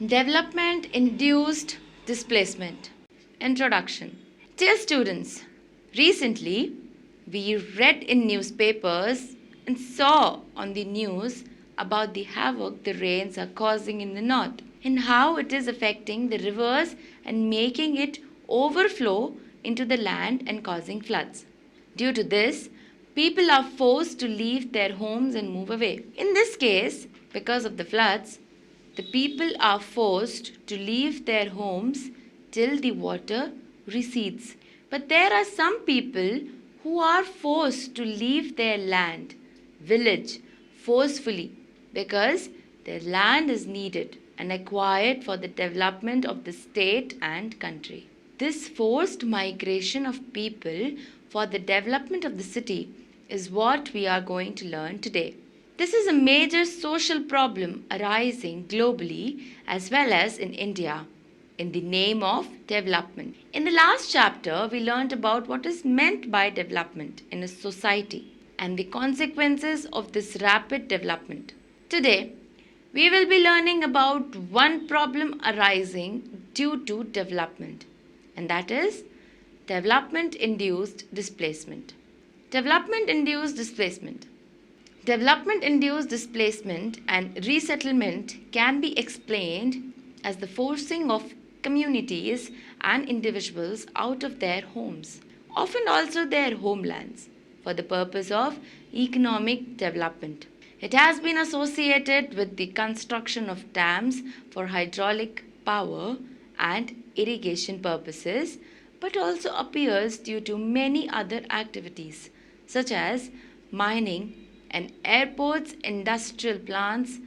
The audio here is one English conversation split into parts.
Development Induced Displacement. Introduction. Dear students, recently we read in newspapers and saw on the news about the havoc the rains are causing in the north and how it is affecting the rivers and making it overflow into the land and causing floods. Due to this, people are forced to leave their homes and move away. In this case, because of the floods, the people are forced to leave their homes till the water recedes. But there are some people who are forced to leave their land, village, forcefully because their land is needed and acquired for the development of the state and country. This forced migration of people for the development of the city is what we are going to learn today. This is a major social problem arising globally as well as in India in the name of development. In the last chapter, we learned about what is meant by development in a society and the consequences of this rapid development. Today, we will be learning about one problem arising due to development, and that is development induced displacement. Development induced displacement. Development induced displacement and resettlement can be explained as the forcing of communities and individuals out of their homes, often also their homelands, for the purpose of economic development. It has been associated with the construction of dams for hydraulic power and irrigation purposes, but also appears due to many other activities such as mining and airports, industrial plants,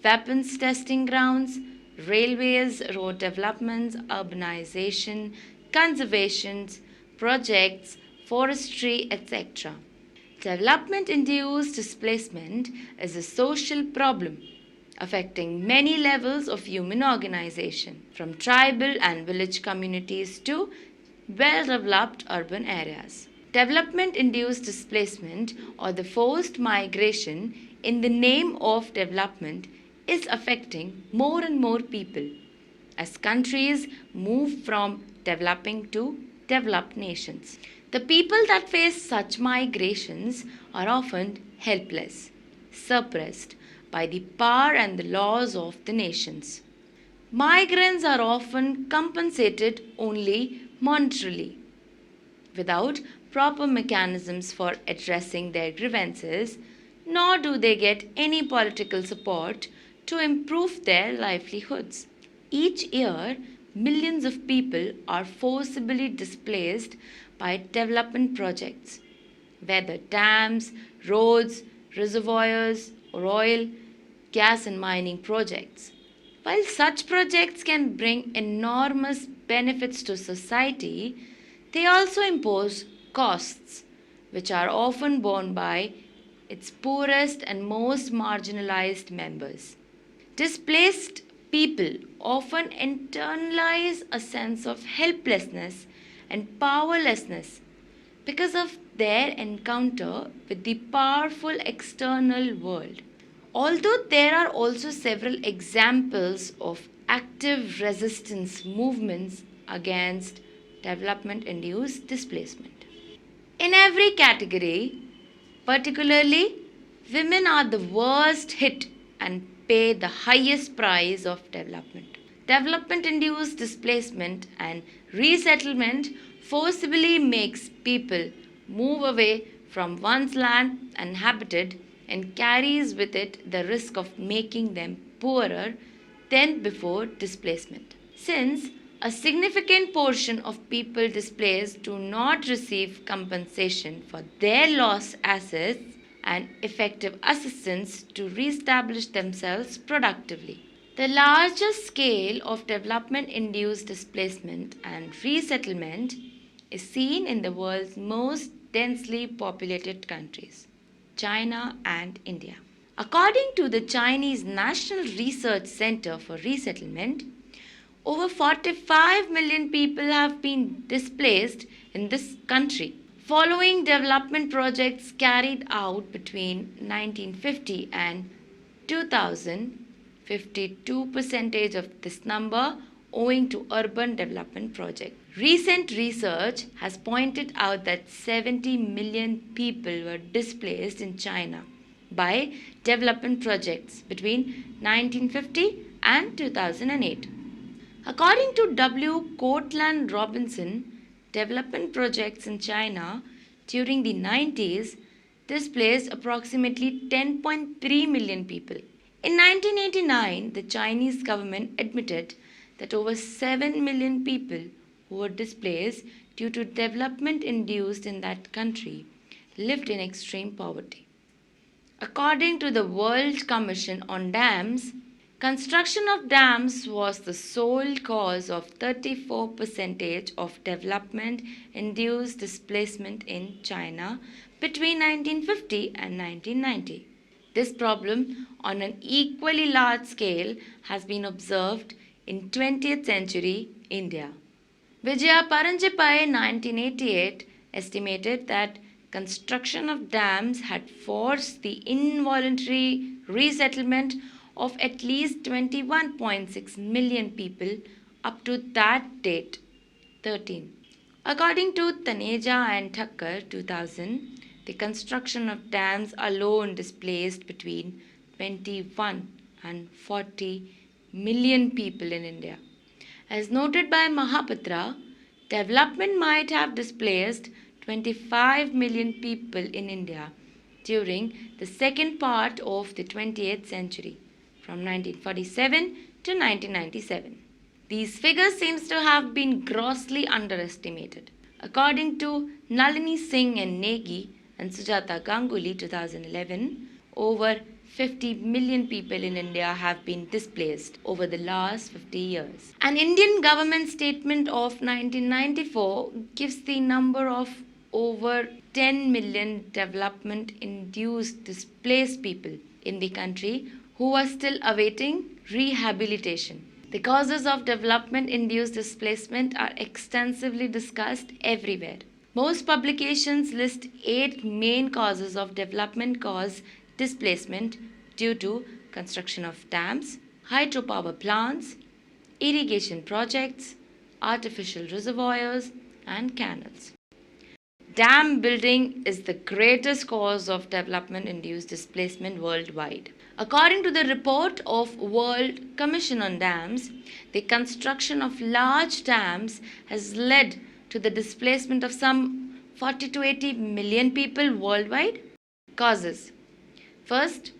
weapons testing grounds, railways, road developments, urbanization, conservation projects, forestry, etc. Development induced displacement is a social problem affecting many levels of human organization, from tribal and village communities to well developed urban areas. Development induced displacement or the forced migration in the name of development is affecting more and more people as countries move from developing to developed nations. The people that face such migrations are often helpless, suppressed by the power and the laws of the nations. Migrants are often compensated only monetarily, without proper mechanisms for addressing their grievances, nor do they get any political support to improve their livelihoods. Each year, millions of people are forcibly displaced by development projects, whether dams, roads, reservoirs, or oil, gas, and mining projects. While such projects can bring enormous benefits to society, they also impose costs, which are often borne by its poorest and most marginalized members. Displaced people often internalize a sense of helplessness and powerlessness because of their encounter with the powerful external world. Although there are also several examples of active resistance movements against development induced displacement. In every category, particularly, women are the worst hit and pay the highest price of development. Development induced displacement and resettlement forcibly makes people move away from one's land inhabited and carries with it the risk of making them poorer than before displacement. Since a significant portion of people displaced do not receive compensation for their lost assets and effective assistance to reestablish themselves productively. The largest scale of development induced displacement and resettlement is seen in the world's most densely populated countries, China and India. According to the Chinese National Research Center for Resettlement, Over 45 million people have been displaced in this country. Following development projects carried out between 1950 and 2000, 52% of this number owing to urban development projects. Recent research has pointed out that 70 million people were displaced in China by development projects between 1950 and 2008. According to W. Cortland Robinson, development projects in China during the 90s displaced approximately 10.3 million people. In 1989, the Chinese government admitted that over 7 million people who were displaced due to development induced in that country lived in extreme poverty. According to the World Commission on Dams, construction of dams was the sole cause of 34% of development induced displacement in China between 1950 and 1990. This problem on an equally large scale has been observed in 20th century India. Vijaya Paranjipai 1988 estimated that construction of dams had forced the involuntary resettlement of at least 21.6 million people up to that date, 13. According to Taneja and Thakkar 2000, the construction of dams alone displaced between 21 and 40 million people in India. As noted by Mahapatra, development might have displaced 25 million people in India during the second part of the 20th century, from 1947 to 1997. These figures seem to have been grossly underestimated. According to Nalini Singh and Negi and Sujata Ganguly 2011, over 50 million people in India have been displaced over the last 50 years. An Indian government statement of 1994 gives the number of over 10 million development induced displaced people in the country who are still awaiting rehabilitation. The causes of development induced displacement are extensively discussed everywhere. Most publications list 8 main causes of development cause displacement due to construction of dams, hydropower plants, irrigation projects, artificial reservoirs, and canals. Dam building is the greatest cause of development induced displacement worldwide. According to the report of World Commission on Dams, the construction of large dams has led to the displacement of some 40 to 80 million people worldwide. Causes. First,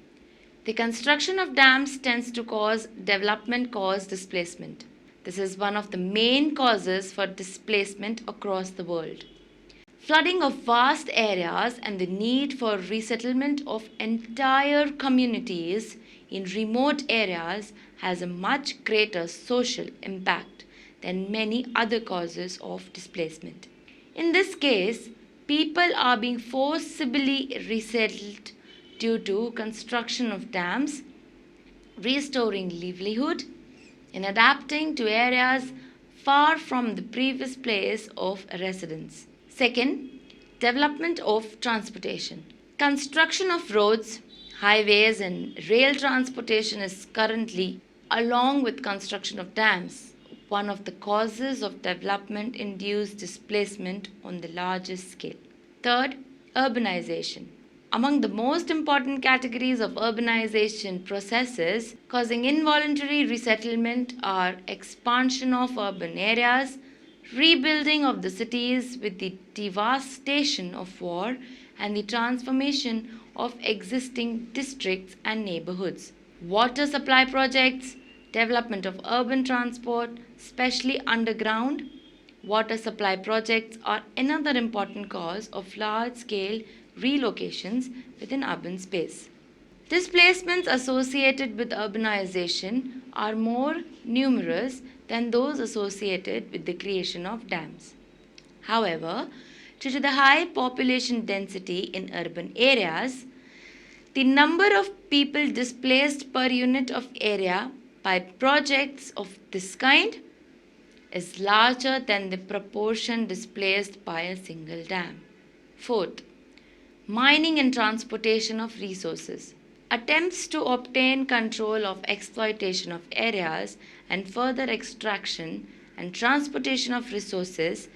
the construction of dams tends to cause development cause displacement. This is one of the main causes for displacement across the world. Flooding of vast areas and the need for resettlement of entire communities in remote areas has a much greater social impact than many other causes of displacement. In this case, people are being forcibly resettled due to construction of dams, restoring livelihood, and adapting to areas far from the previous place of residence. Second, development of transportation. Construction of roads, highways, and rail transportation is currently, along with construction of dams, one of the causes of development induced displacement on the largest scale. Third, urbanization. Among the most important categories of urbanization processes causing involuntary resettlement are expansion of urban areas, rebuilding of the cities with the devastation of war, and the transformation of existing districts and neighborhoods. Water supply projects, development of urban transport, especially underground water supply projects, are another important cause of large-scale relocations within urban space. Displacements associated with urbanization are more numerous than those associated with the creation of dams. However, due to the high population density in urban areas, the number of people displaced per unit of area by projects of this kind is larger than the proportion displaced by a single dam. Fourth, mining and transportation of resources. Attempts to obtain control of exploitation of areas and further extraction and transportation of resources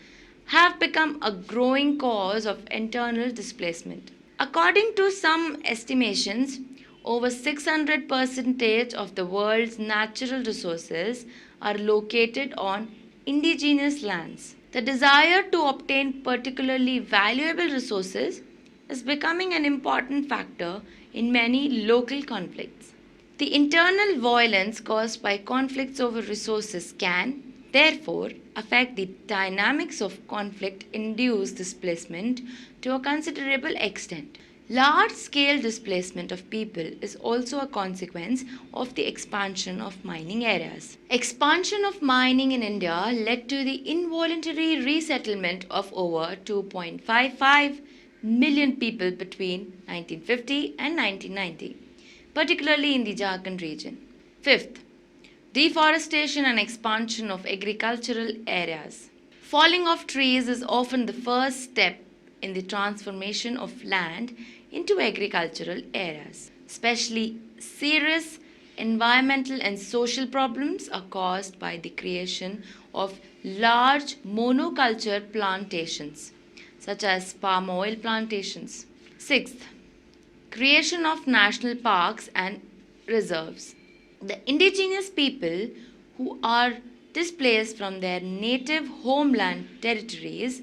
have become a growing cause of internal displacement. According to some estimations, over 600% of the world's natural resources are located on indigenous lands. The desire to obtain particularly valuable resources is becoming an important factor in many local conflicts. The internal violence caused by conflicts over resources can, therefore, affect the dynamics of conflict induced displacement to a considerable extent. Large scale displacement of people is also a consequence of the expansion of mining areas. Expansion of mining in India led to the involuntary resettlement of over 2.55 million people between 1950 and 1990, particularly in the Jharkhand region. Fifth, deforestation and expansion of agricultural areas. Falling of trees is often the first step in the transformation of land into agricultural areas. Especially serious environmental and social problems are caused by the creation of large monoculture plantations, such as palm oil plantations. Sixth, creation of national parks and reserves. The indigenous people who are displaced from their native homeland territories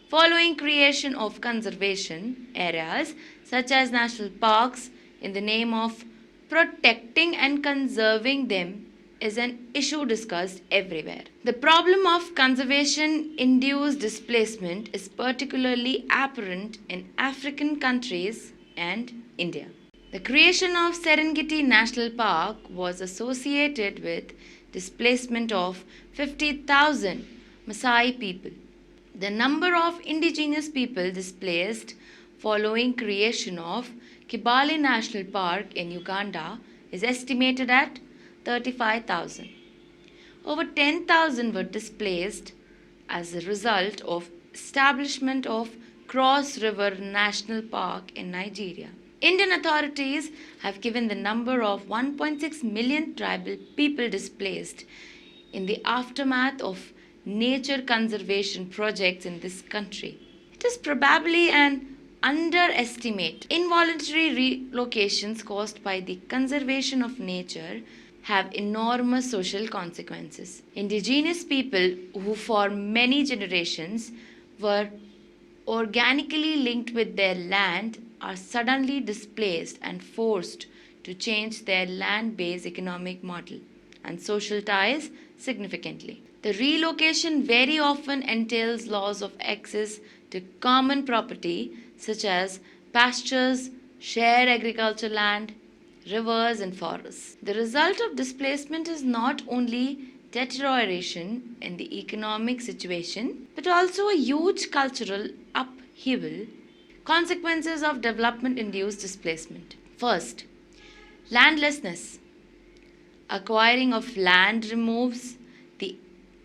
following creation of conservation areas such as national parks in the name of protecting and conserving them is an issue discussed everywhere. The problem of conservation induced displacement is particularly apparent in African countries and India. The creation of Serengeti National Park was associated with displacement of 50,000 Maasai people. The number of indigenous people displaced following creation of Kibale National Park in Uganda is estimated at 35,000. Over 10,000 were displaced as a result of establishment of Cross River National Park in Nigeria. Indian authorities have given the number of 1.6 million tribal people displaced in the aftermath of nature conservation projects in this country. It is probably an underestimate. Involuntary relocations caused by the conservation of nature have enormous social consequences. Indigenous people who for many generations were organically linked with their land are suddenly displaced and forced to change their land-based economic model and social ties significantly. The relocation very often entails loss of access to common property such as pastures, shared agricultural land, rivers, and forests. The result of displacement is not only deterioration in the economic situation but also a huge cultural upheaval. Consequences of development induced displacement. First, landlessness. Acquiring of land removes the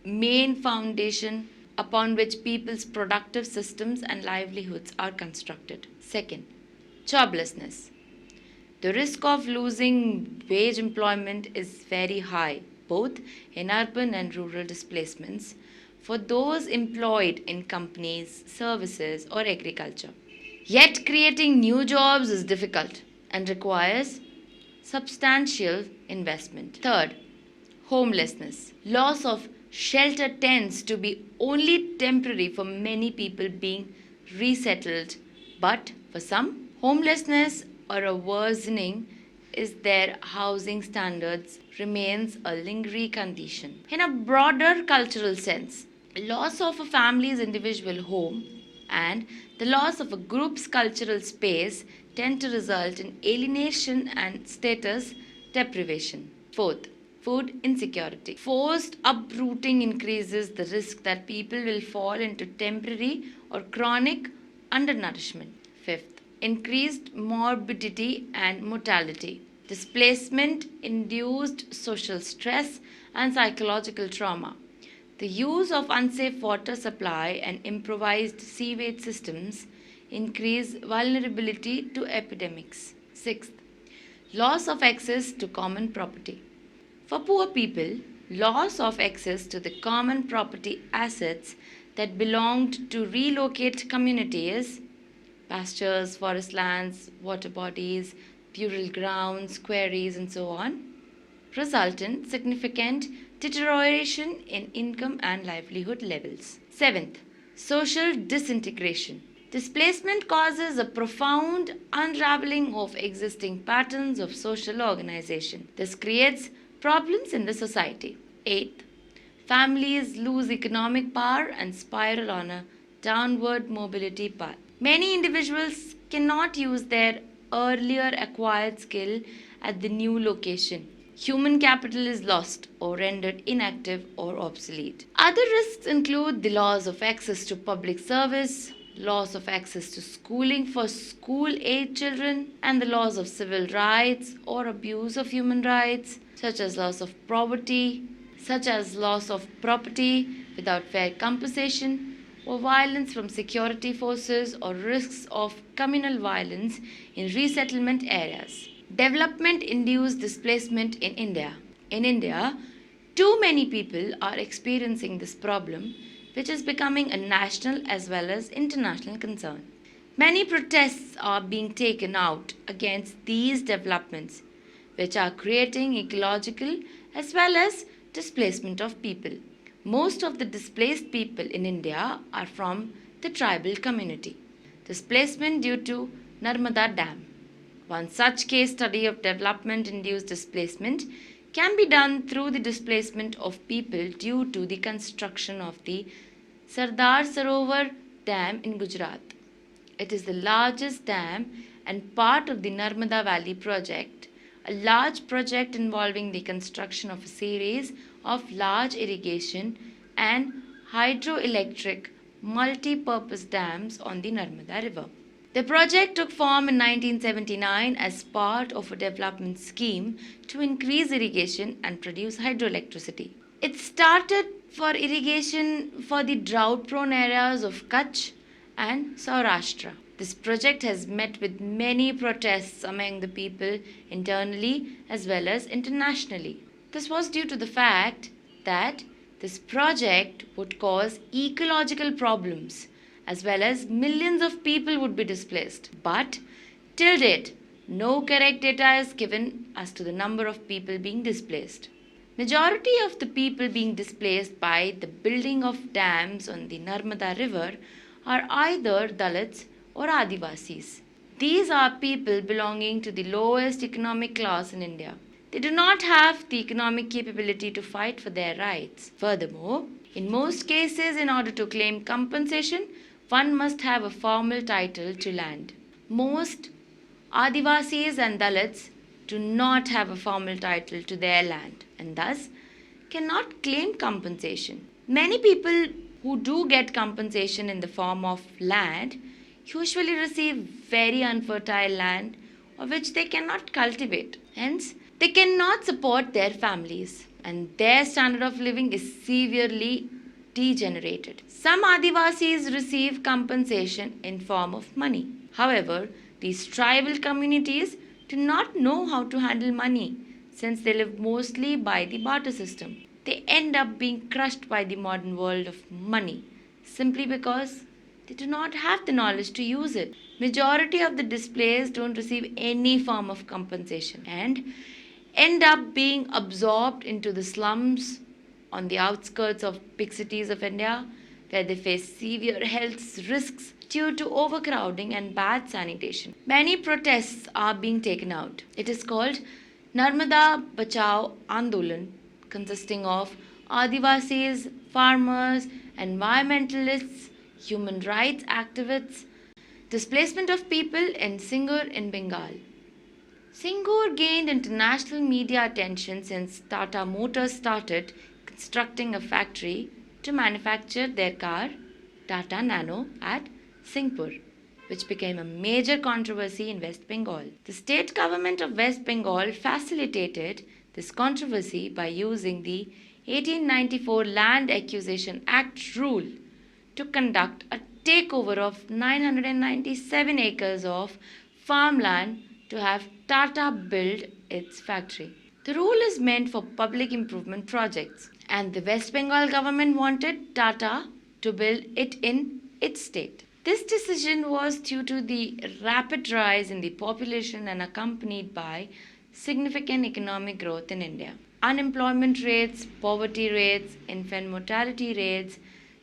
main foundation upon which people's productive systems and livelihoods are constructed. Second, joblessness. The risk of losing wage employment is very high, both in urban and rural displacements, for those employed in companies, services, or agriculture. Yet, creating new jobs is difficult and requires substantial investment. Third, homelessness. Loss of shelter tends to be only temporary for many people being resettled, but for some, homelessness or a worsening is their housing standards remains a lingering condition. In a broader cultural sense, loss of a family's individual home and the loss of a group's cultural space tend to result in alienation and status deprivation. Fourth, food insecurity. Forced uprooting increases the risk that people will fall into temporary or chronic undernourishment. Fifth, increased morbidity and mortality. Displacement induced social stress and psychological trauma. The use of unsafe water supply and improvised sewage systems increase vulnerability to epidemics. Sixth, loss of access to common property. For poor people, loss of access to the common property assets that belonged to relocate communities, pastures, forest lands, water bodies, burial grounds, quarries, and so on, result in significant deterioration in income and livelihood levels. Seventh, social disintegration. Displacement causes a profound unraveling of existing patterns of social organization. This creates problems in the society. Eighth, families lose economic power and spiral on a downward mobility path. Many individuals cannot use their earlier acquired skill at the new location. Human capital is lost or rendered inactive or obsolete. Other risks include the loss of access to public service, loss of access to schooling for school-age children, and the loss of civil rights or abuse of human rights, such as loss of property without fair compensation, or violence from security forces, or risks of communal violence in resettlement areas. Development-induced displacement in India. In India, too many people are experiencing this problem, which is becoming a national as well as international concern. Many protests are being taken out against these developments, which are creating ecological as well as displacement of people. Most of the displaced people in India are from the tribal community. Displacement due to Narmada Dam. One such case study of development-induced displacement can be done through the displacement of people due to the construction of the Sardar Sarovar Dam in Gujarat. It is the largest dam and part of the Narmada Valley project, a large project involving the construction of a series of large irrigation and hydroelectric multi-purpose dams on the Narmada River. The project took form in 1979 as part of a development scheme to increase irrigation and produce hydroelectricity. It started for irrigation for the drought-prone areas of Kutch and Saurashtra. This project has met with many protests among the people internally as well as internationally. This was due to the fact that this project would cause ecological problems as well as millions of people would be displaced. But till date, no correct data is given as to the number of people being displaced. Majority of the people being displaced by the building of dams on the Narmada River are either Dalits or Adivasis. These are people belonging to the lowest economic class in India. They do not have the economic capability to fight for their rights. Furthermore, in most cases, in order to claim compensation, one must have a formal title to land. Most Adivasis and Dalits do not have a formal title to their land and thus cannot claim compensation. Many people who do get compensation in the form of land usually receive very unfertile land of which they cannot cultivate. Hence, they cannot support their families and their standard of living is severely degenerated. Some Adivasis receive compensation in form of money. However, these tribal communities do not know how to handle money since they live mostly by the barter system. They end up being crushed by the modern world of money simply because they do not have the knowledge to use it. Majority of the displaced don't receive any form of compensation and end up being absorbed into the slums on the outskirts of big cities of India, where they face severe health risks due to overcrowding and bad sanitation. Many protests are being taken out. It is called Narmada Bachao Andolan, consisting of Adivasis, farmers, environmentalists, human rights activists, displacement of people in Singur in Bengal. Singur gained international media attention since Tata Motors started constructing a factory to manufacture their car, Tata Nano, at Singapore, which became a major controversy in West Bengal. The state government of West Bengal facilitated this controversy by using the 1894 Land Acquisition Act rule to conduct a takeover of 997 acres of farmland to have Tata build its factory. The rule is meant for public improvement projects, and the West Bengal government wanted Tata to build it in its state. This decision was due to the rapid rise in the population and accompanied by significant economic growth in India. Unemployment rates, poverty rates, infant mortality rates,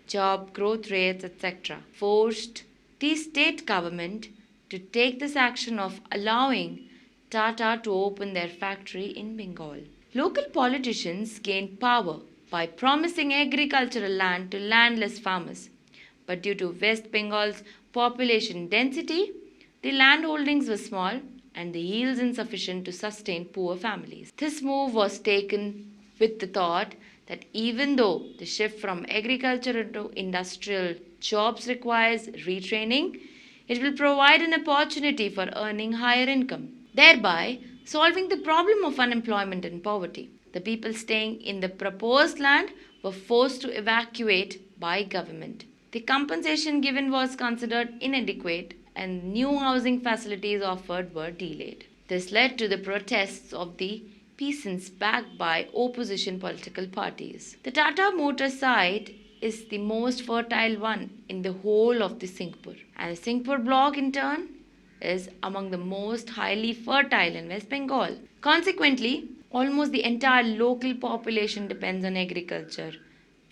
job growth rates, etc., forced the state government to take this action of allowing Tata to open their factory in Bengal. Local politicians gained power by promising agricultural land to landless farmers. But due to West Bengal's population density, the land holdings were small and the yields insufficient to sustain poor families. This move was taken with the thought that even though the shift from agriculture into industrial jobs requires retraining, it will provide an opportunity for earning higher income, thereby solving the problem of unemployment and poverty. The people staying in the proposed land were forced to evacuate by government. The compensation given was considered inadequate and new housing facilities offered were delayed. This led to the protests of the peasants backed by opposition political parties. The Tata Motor site is the most fertile one in the whole of the Singapore, and the Singapore block in turn is among the most highly fertile in West Bengal. Consequently, almost the entire local population depends on agriculture,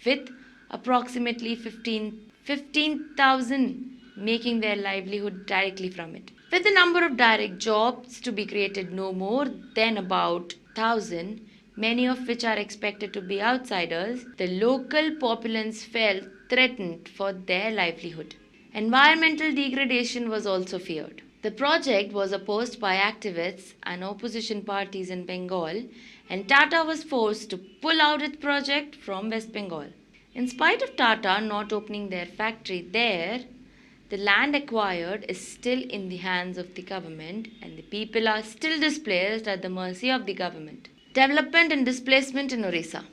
with approximately 15,000 making their livelihood directly from it. With the number of direct jobs to be created no more than about 1,000, many of which are expected to be outsiders, the local populace felt threatened for their livelihood. Environmental degradation was also feared. The project was opposed by activists and opposition parties in Bengal, and Tata was forced to pull out its project from West Bengal. In spite of Tata not opening their factory there, the land acquired is still in the hands of the government and the people are still displaced at the mercy of the government. Development and displacement in Orissa.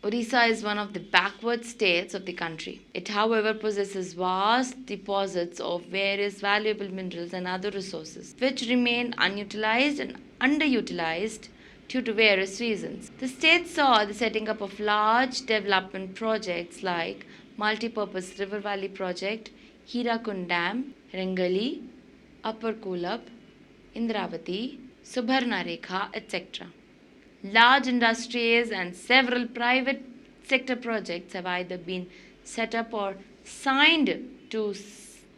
Orissa is one of the backward states of the country. It, however, possesses vast deposits of various valuable minerals and other resources, which remain unutilized and underutilized due to various reasons. The state saw the setting up of large development projects like multi-purpose river valley project, Hirakund Dam, Rengali, Upper Kolab, Indravati, Subharnarekha, etc. Large industries and several private sector projects have either been set up or signed to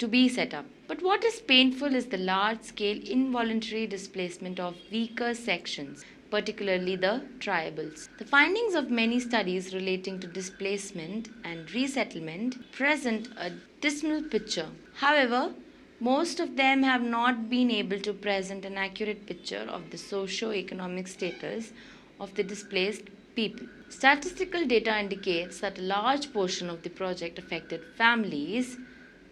be set up. But what is painful is the large scale involuntary displacement of weaker sections, particularly the tribals. The findings of many studies relating to displacement and resettlement present a dismal picture. However, most of them have not been able to present an accurate picture of the socio-economic status of the displaced people. Statistical data indicates that a large portion of the project affected families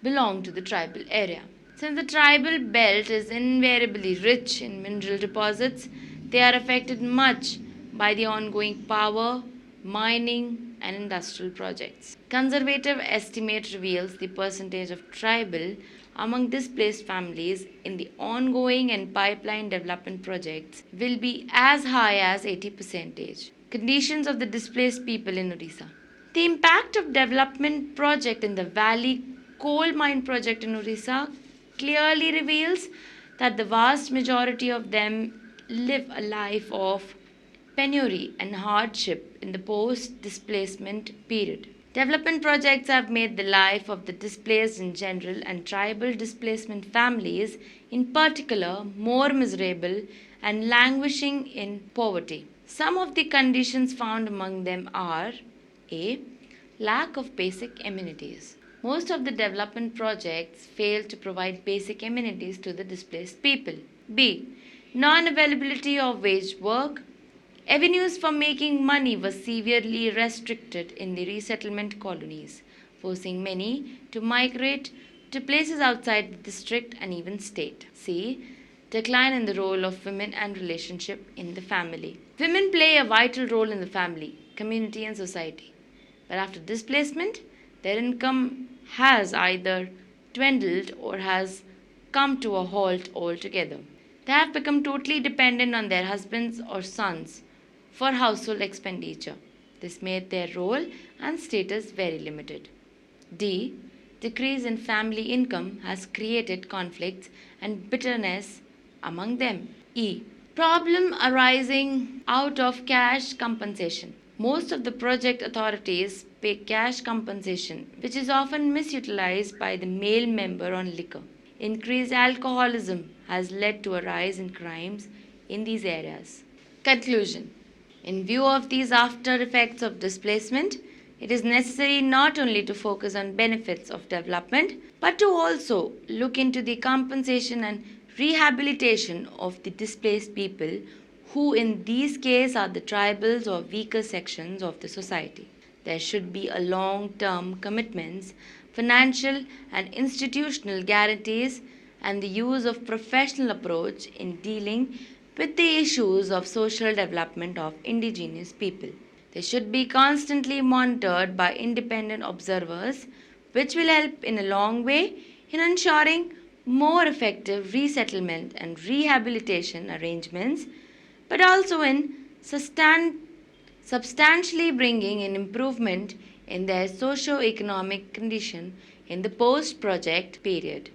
belong to the tribal area. Since the tribal belt is invariably rich in mineral deposits, they are affected much by the ongoing power, mining, and industrial projects. Conservative estimate reveals the percentage of tribal among displaced families in the ongoing and pipeline development projects will be as high as 80%. Conditions of the displaced people in Odisha. The impact of development project in the Valley coal mine project in Odisha clearly reveals that the vast majority of them live a life of penury and hardship in the post-displacement period. Development projects have made the life of the displaced in general and tribal displacement families in particular more miserable and languishing in poverty. Some of the conditions found among them are a. Lack of basic amenities. Most of the development projects fail to provide basic amenities to the displaced people. B. Non-availability of wage work. Avenues for making money were severely restricted in the resettlement colonies, forcing many to migrate to places outside the district and even state. C. Decline in the role of women and relationship in the family. Women play a vital role in the family, community, and society. But after displacement, their income has either dwindled or has come to a halt altogether. They have become totally dependent on their husbands or sons for household expenditure. This made their role and status very limited. D. Decrease in family income has created conflicts and bitterness among them. E. Problem arising out of cash compensation. Most of the project authorities pay cash compensation, which is often misutilized by the male member on liquor. Increased alcoholism has led to a rise in crimes in these areas. Conclusion. In view of these after effects of displacement, it is necessary not only to focus on benefits of development, but to also look into the compensation and rehabilitation of the displaced people, who in these cases are the tribals or weaker sections of the society. There should be a long-term commitments, financial and institutional guarantees, and the use of professional approach in dealing with the issues of social development of indigenous people. They should be constantly monitored by independent observers, which will help in a long way in ensuring more effective resettlement and rehabilitation arrangements, but also in substantially bringing an improvement in their socio-economic condition in the post-project period.